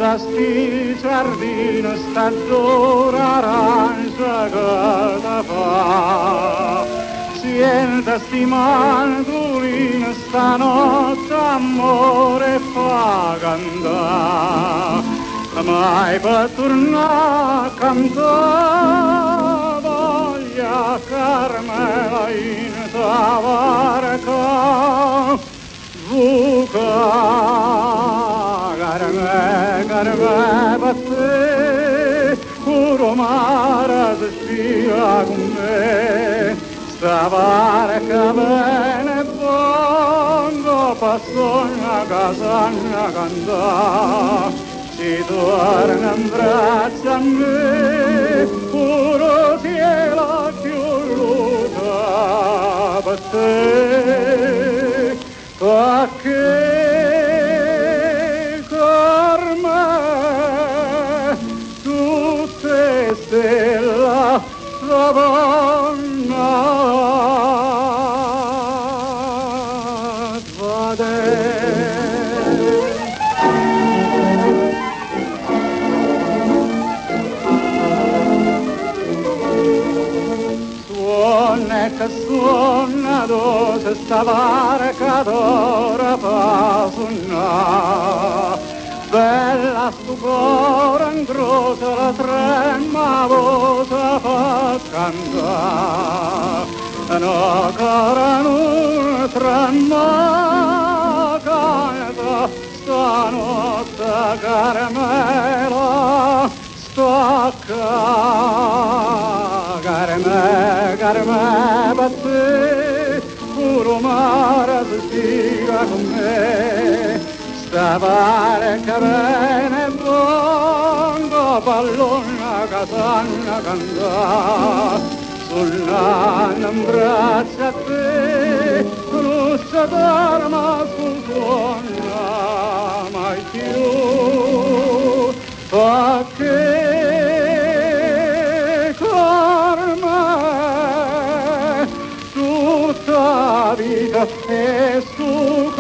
da sti giardino sta d'ora arancia che ta fa. Sienta sti mandolini stanotte amore fa cantare, mai per tornare a cantare voglia Carmela in ta barca vuca. Carme per te puro mare si scia con me, sta barca bene bongo passogna casagna cantà, si torna in braccio a me puro cielo più luta per te, perché Carme tutte stella Savannah suona che suona dove sta barca d'ora fa suonare, bella sto cuore in croce la tremma voce fa cantare, no cara non tremma canta stanotte Carmela stacca. Carme per te puro mare si stia con me, sta barca bene bongo pallona casagna cantà, sull'anno in braccio a te non si dorma sul suona mai più, perché Carme tutta vita e su